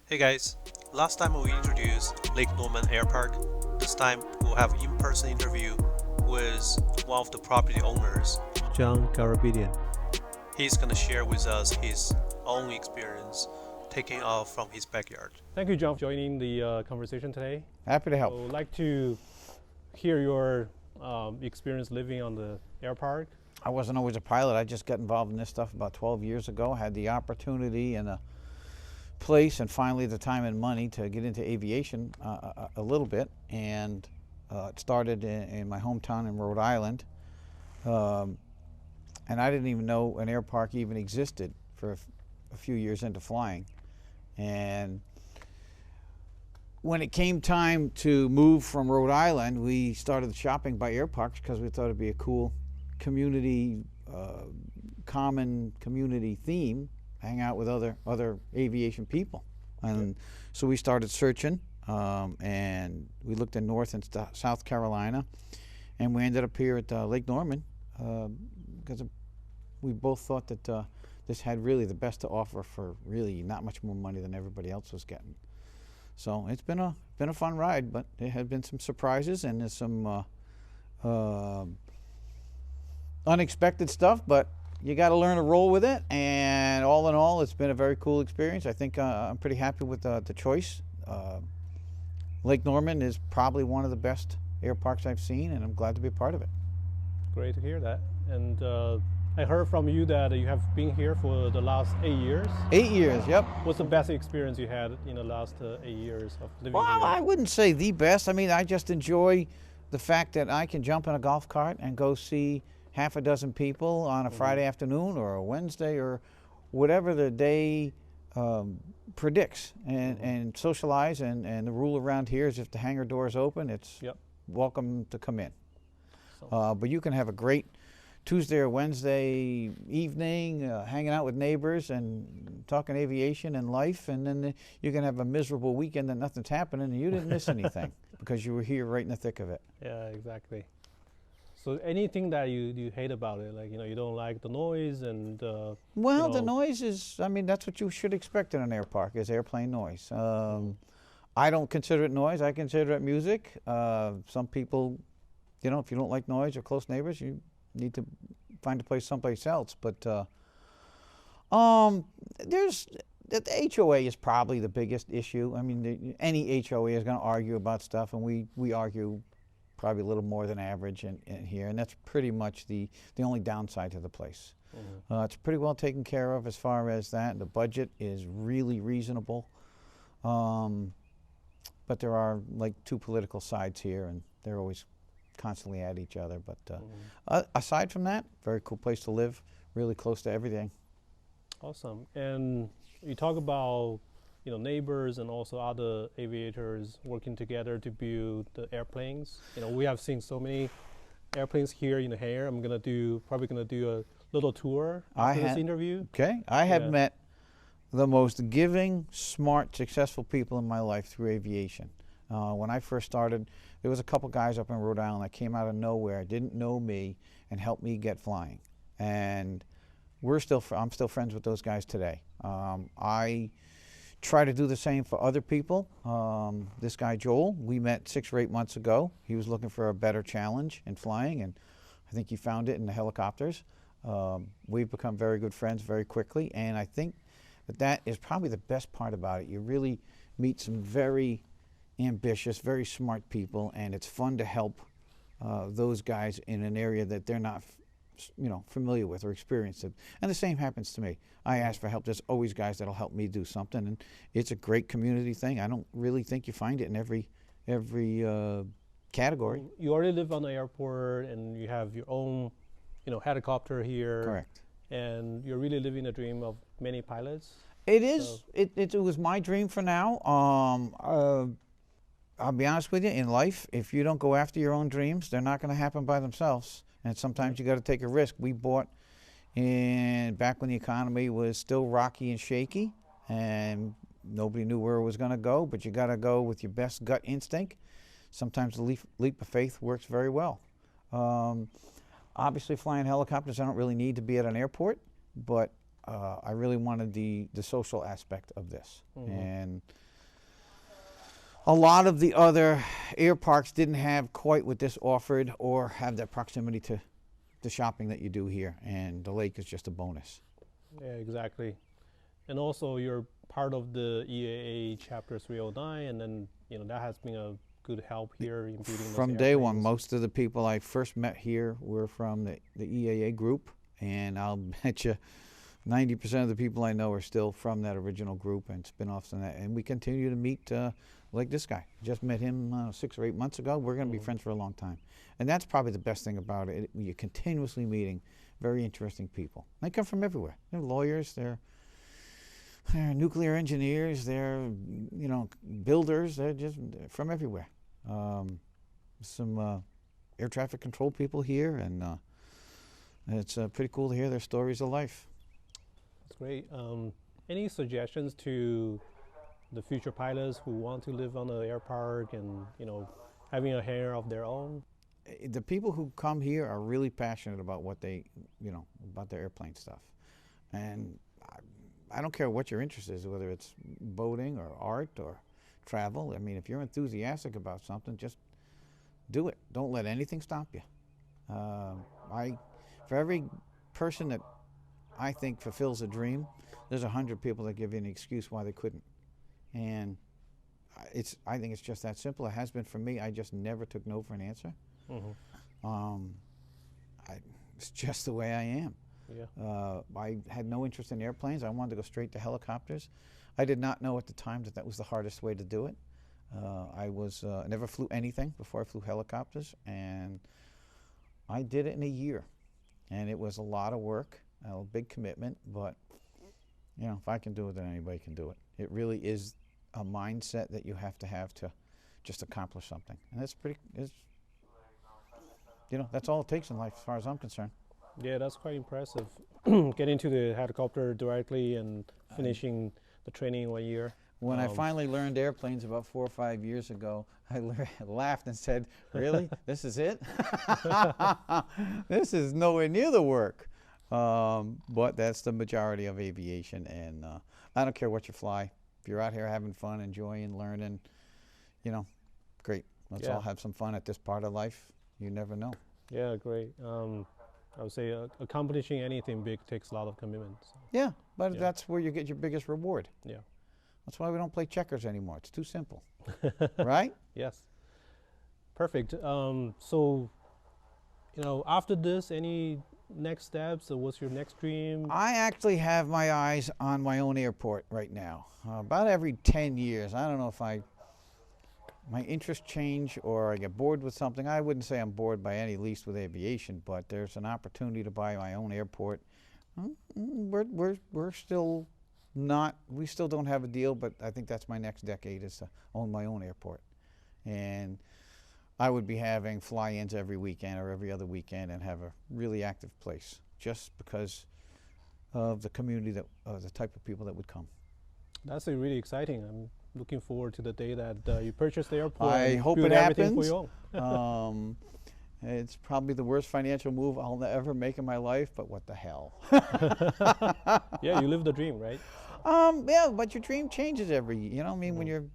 Hey guys, last time we introduced Lake Norman Airpark. This time we'll have in-person interview with one of the property owners. John Garabedian. He's gonna share with us his own experience taking off from his backyard. Thank you, John, for joining the conversation today. Happy to help. So I'd like to hear your experience living on the airpark. I wasn't always a pilot. I just got involved in this stuff about 12 years ago. Had the opportunity and a place and finally the time and money to get into aviation a little bit. And it started in my hometown in Rhode Island. And I didn't even know an airpark even existed for a few years into flying. And when it came time to move from Rhode Island, we started shopping by airparks because we thought it'd be a cool community, common community theme, hang out with other aviation people. And so we started searching, and we looked in North and South Carolina, and we ended up here at Lake Norman because we both thought that this had really the best to offer for really not much more money than everybody else was getting. So it's been a fun ride, but there have been some surprises and there's some unexpected stuff, but you got to learn to roll with it. And all in all, it's been a very cool experience. I think I'm pretty happy with the choice. Lake Norman is probably one of the best air parks I've seen, and I'm glad to be a part of it. Great to hear that. And I heard from you that you have been here for the last 8 years. 8 years, yep. What's the best experience you had in the last 8 years of living Well, here? I wouldn't say the best. I mean, I just enjoy the fact that I can jump in a golf cart and go see half a dozen people on a Friday afternoon or a Wednesday or whatever the day predicts and socialize. And the rule around here is if the hangar door is open, it's welcome to come in. But you can have a great Tuesday or Wednesday evening hanging out with neighbors and talking aviation and life, and then you can have a miserable weekend that nothing's happening and you didn't miss anything because you were here right in the thick of it. Yeah, exactly. So anything that you hate about it, like, you don't like the noise and Well, the noise is, I mean, that's what you should expect in an air park, is airplane noise. I don't consider it noise. I consider it music. Some people, if you don't like noise or close neighbors, you need to find a place someplace else. But there's the HOA is probably the biggest issue. I mean, any HOA is going to argue about stuff, and we argue probably a little more than average in here, and that's pretty much the only downside to the place. It's pretty well taken care of as far as that. The budget is really reasonable, but there are like two political sides here, and they're always constantly at each other. But aside from that, very cool place to live, really close to everything. Awesome. And you talk about neighbors and also other aviators working together to build the airplanes. We have seen so many airplanes here in the hangar. I'm probably gonna do a little tour after this interview. Okay, I have met the most giving, smart, successful people in my life through aviation. When I first started, there was a couple guys up in Rhode Island that came out of nowhere, didn't know me, and helped me get flying. And I'm still friends with those guys today. I try to do the same for other people. This guy Joel, we met 6 or 8 months ago. He was looking for a better challenge in flying, and I think he found it in the helicopters. We've become very good friends very quickly, and I think that is probably the best part about it. You really meet some very ambitious, very smart people, and it's fun to help those guys in an area that they're not familiar with or experienced it. And the same happens to me. I ask for help. There's always guys that'll help me do something, and it's a great community thing. I don't really think you find it in every category. You already live on the airport, and you have your own, helicopter here. Correct. And you're really living the dream of many pilots. It is. It was my dream for now. I'll be honest with you. In life, if you don't go after your own dreams, they're not going to happen by themselves. And sometimes you got to take a risk. We bought back when the economy was still rocky and shaky, and nobody knew where it was going to go. But you got to go with your best gut instinct. Sometimes the leap of faith works very well. Obviously, flying helicopters, I don't really need to be at an airport, but I really wanted the social aspect of this. And a lot of the other air parks didn't have quite what this offered or have that proximity to the shopping that you do here, and the lake is just a bonus. Yeah, exactly. And also you're part of the EAA Chapter 309, and then that has been a good help here in building those From day one, airplanes. most of the people I first met here were from the EAA group, and I'll bet you 90% of the people I know are still from that original group and spin-offs and that. And we continue to meet like this guy. Just met him 6 or 8 months ago. We're going to be friends for a long time. And that's probably the best thing about it. You're continuously meeting very interesting people. They come from everywhere. They're lawyers, they're nuclear engineers, they're builders, they're just from everywhere. Some air traffic control people here, and it's pretty cool to hear their stories of life. That's great. Any suggestions to the future pilots who want to live on the air park and having a hangar of their own? The people who come here are really passionate about what they, about their airplane stuff. And I don't care what your interest is, whether it's boating or art or travel. I mean, if you're enthusiastic about something, just do it. Don't let anything stop you. For every person that I think fulfills a dream, there's 100 people that give you an excuse why they couldn't. And I think it's just that simple. It has been for me. I just never took no for an answer. It's just the way I am. Yeah. I had no interest in airplanes. I wanted to go straight to helicopters. I did not know at the time that was the hardest way to do it. I never flew anything before I flew helicopters, and I did it in a year. And it was a lot of work, a big commitment, but if I can do it, then anybody can do it. It really is a mindset that you have to just accomplish something. And that's all it takes in life as far as I'm concerned. Yeah, that's quite impressive. Getting to the helicopter directly and finishing the training in 1 year. When I finally learned airplanes about 4 or 5 years ago, I laughed and said, really? This is it? This is nowhere near the work. But that's the majority of aviation, and I don't care what you fly. If you're out here having fun, enjoying, learning, great. Let's all have some fun at this part of life. You never know. Yeah, great. I would say accomplishing anything big takes a lot of commitment. So. Yeah, but that's where you get your biggest reward. Yeah. That's why we don't play checkers anymore. It's too simple. Right? Yes. Perfect. So, after this, any next steps? What's your next dream? I actually have my eyes on my own airport right now. About every 10 years, I don't know if my interests change or I get bored with something. I wouldn't say I'm bored by any least with aviation, but there's an opportunity to buy my own airport. We're still not, we still don't have a deal, but I think that's my next decade, is to own my own airport. And I would be having fly-ins every weekend or every other weekend and have a really active place, just because of the community the type of people that would come. That's really exciting. I'm looking forward to the day that you purchase the airport. I and hope build it everything happens. For you own. It's probably the worst financial move I'll ever make in my life, but what the hell? Yeah, you live the dream, right? Yeah, but your dream changes every year. When you're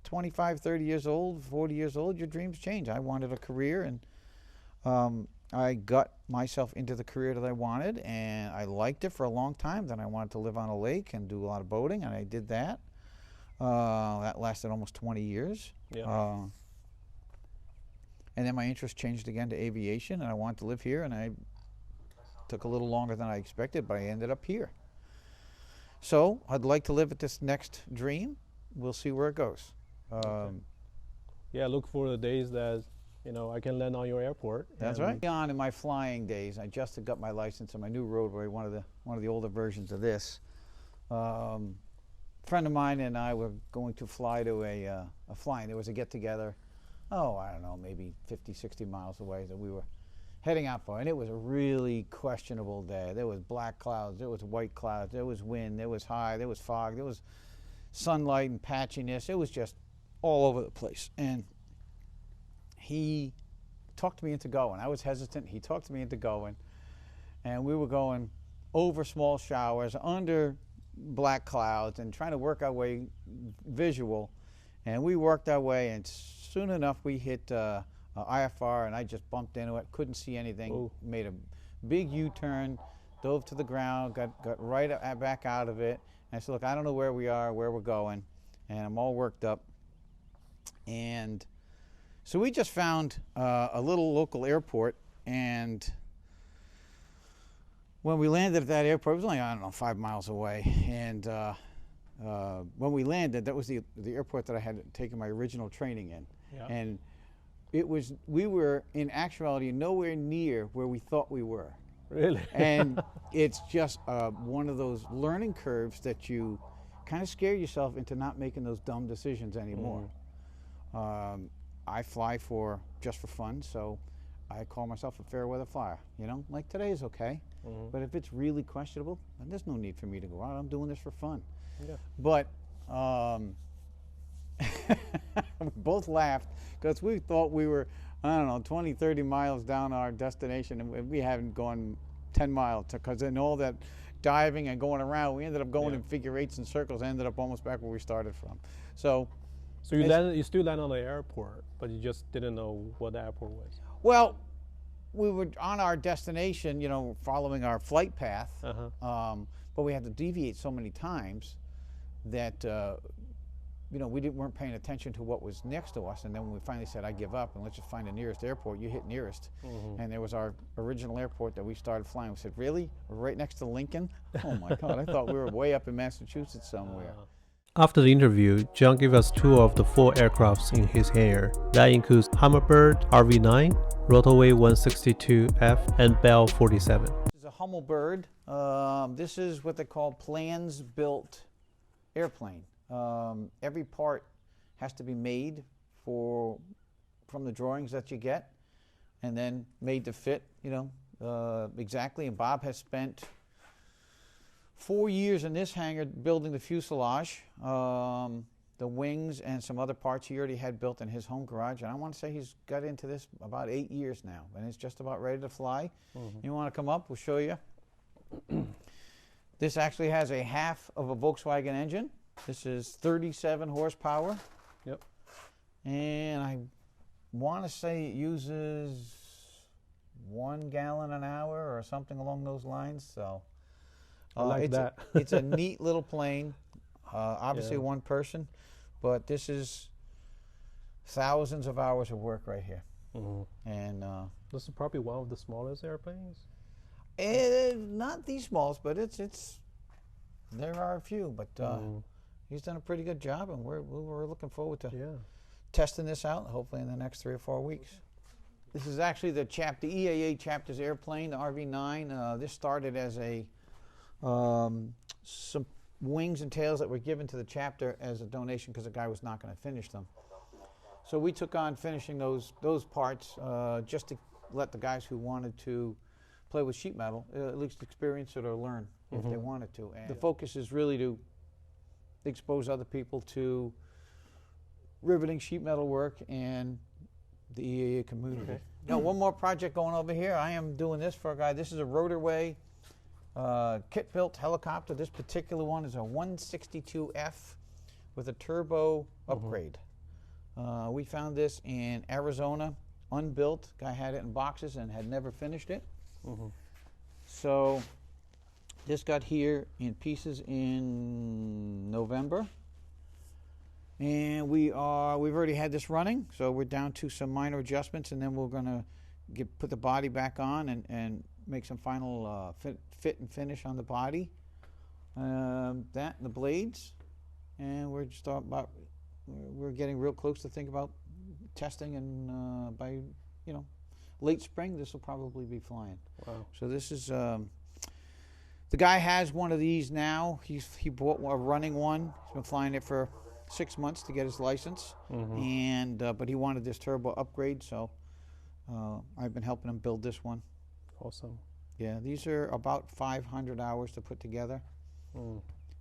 25, 30 years old, 40 years old, your dreams change. I wanted a career, and I got myself into the career that I wanted, and I liked it for a long time. Then I wanted to live on a lake and do a lot of boating, and I did that. That lasted almost 20 years. Yeah. And then my interest changed again to aviation, and I wanted to live here, and I took a little longer than I expected, but I ended up here. So I'd like to live at this next dream. We'll see where it goes. Okay. Yeah, look for the days that I can land on your airport. That's right. On in my flying days, I just got my license on my new roadway, one of the older versions of this. A friend of mine and I were going to fly to a flying. There was a get-together. I don't know, maybe 50, 60 miles away that we were heading out for. And it was a really questionable day. There was black clouds, there was white clouds, there was wind, there was high, there was fog, there was sunlight and patchiness. It was just all over the place. And he talked me into going. I was hesitant. He talked me into going. And we were going over small showers, under black clouds, and trying to work our way visual. And we worked our way, and soon enough we hit IFR, and I just bumped into it, couldn't see anything. Ooh. Made a big U-turn, dove to the ground, got right back out of it. And I said, look, I don't know where we are, where we're going, and I'm all worked up. And so we just found a little local airport, and when we landed at that airport, it was only, I don't know, 5 miles away. And when we landed, that was the airport that I had taken my original training in. Yeah. And we were in actuality nowhere near where we thought we were. Really? And it's just one of those learning curves that you kind of scare yourself into not making those dumb decisions anymore. I fly just for fun, so I call myself a fair weather flyer. You know, like today is okay, but if it's really questionable, then there's no need for me to go out. I'm doing this for fun. Yeah. But we both laughed because we thought we were, I don't know, 20, 30 miles down our destination, and we haven't gone 10 miles, because in all that diving and going around, we ended up going in figure 8s and circles, ended up almost back where we started from. So you still land on the airport, but you just didn't know what the airport was. Well, we were on our destination, you know, following our flight path, but we had to deviate so many times that you know, we weren't paying attention to what was next to us. And then when we finally said, I give up and let's just find the nearest airport, you hit nearest. And there was our original airport that we started flying. We said, really? We're right next to Lincoln? Oh my God, I thought we were way up in Massachusetts somewhere. After the interview, John gave us 2 of the 4 aircrafts in his hangar. That includes Hummingbird RV-9, Rotoway 162F, and Bell 47. This is a Hummingbird. This is what they call plans-built airplane. Every part has to be made from the drawings that you get, and then made to fit, you know, exactly. And Bob has spent 4 years in this hangar building the fuselage, the wings, and some other parts he already had built in his home garage. And I want to say he's got into this about 8 years now, and it's just about ready to fly. You want to come up? We'll show you. This actually has a half of a Volkswagen engine. This is 37 horsepower. Yep. And I want to say it uses 1 gallon an hour or something along those lines. So I like that. It's a neat little plane. Obviously one person, but this is thousands of hours of work right here. And this is probably one of the smallest airplanes. Not the smallest, but there are a few, but he's done a pretty good job, and we're looking forward to testing this out, hopefully in the next 3 or 4 weeks. This is actually the EAA chapter's airplane, the RV-9. This started as some wings and tails that were given to the chapter as a donation because the guy was not going to finish them. So we took on finishing those parts just to let the guys who wanted to play with sheet metal at least experience it or learn if they wanted to. And the focus is really to expose other people to riveting sheet metal work and the EAA community. Now, one more project going over here. I am doing this for a guy. This is a Rotorway kit-built helicopter. This particular one is a 162F with a turbo upgrade. We found this in Arizona, unbuilt. Guy had it in boxes and had never finished it. So this got here in pieces in November, and we've already had this running, so we're down to some minor adjustments, and then we're going to put the body back on and make some final fit and finish on the body, that and the blades, and we're getting real close to think about testing, and by late spring this will probably be flying. Wow. So this is the guy has one of these now. He bought a running one. He's been flying it for 6 months to get his license, and but he wanted this turbo upgrade, so I've been helping him build this one. Awesome. Yeah, these are about 500 hours to put together,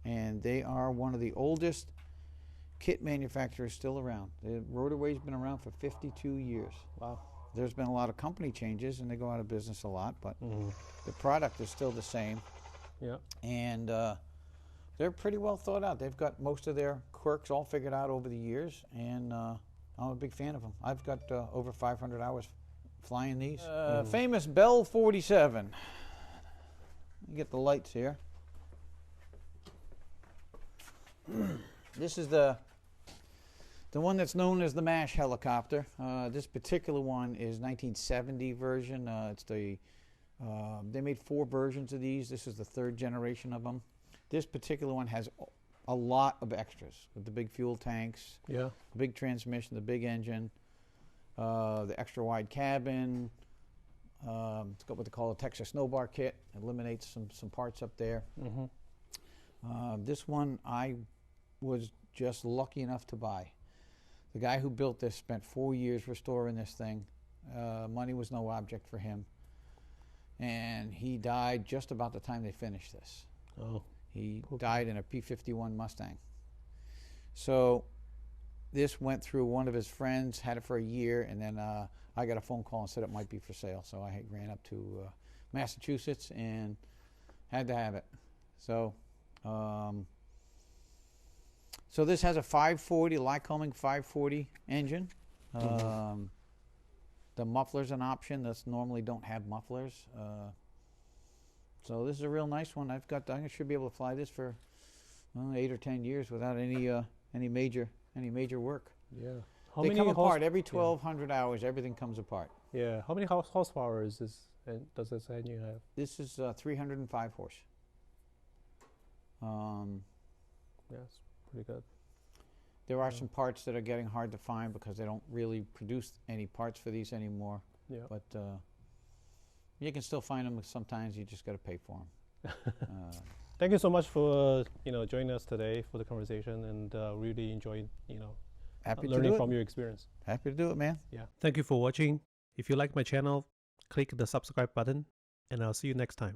and they are one of the oldest kit manufacturers still around. The Rotorway's been around for 52 years. Wow. There's been a lot of company changes, and they go out of business a lot, but the product is still the same. Yeah. And they're pretty well thought out. They've got most of their quirks all figured out over the years, and I'm a big fan of them. I've got over 500 hours flying these. Famous Bell 47. Let me get the lights here. This is the one that's known as the MASH helicopter. This particular one is 1970 version. They made 4 versions of these. This is the 3rd generation of them. This particular one has a lot of extras with the big fuel tanks, Yeah. the big transmission, the big engine, the extra wide cabin. It's got what they call a Texas Snowbar kit. Eliminates some parts up there. This one I was just lucky enough to buy. The guy who built this spent 4 years restoring this thing. Money was no object for him. And he died just about the time they finished this. Oh. He died in a P-51 Mustang. So this went through one of his friends, had it for a year, and then I got a phone call and said it might be for sale. So I ran up to Massachusetts and had to have it. So so this has a 540, Lycoming 540 engine. The muffler's an option. That's normally don't have mufflers. So this is a real nice one. I should be able to fly this for 8 or 10 years without any major work. Yeah. They come apart every 1,200 hours. Everything comes apart. Yeah. How many horsepower is this? Does this engine have? This is 305 horse. Yeah, it's pretty good. There are some parts that are getting hard to find because they don't really produce any parts for these anymore. Yeah. But you can still find them. Sometimes you just got to pay for them. Thank you so much for joining us today for the conversation, and really enjoyed Happy to learning do it. from your experience. Happy to do it, man. Yeah. Thank you for watching. If you like my channel, click the subscribe button, and I'll see you next time.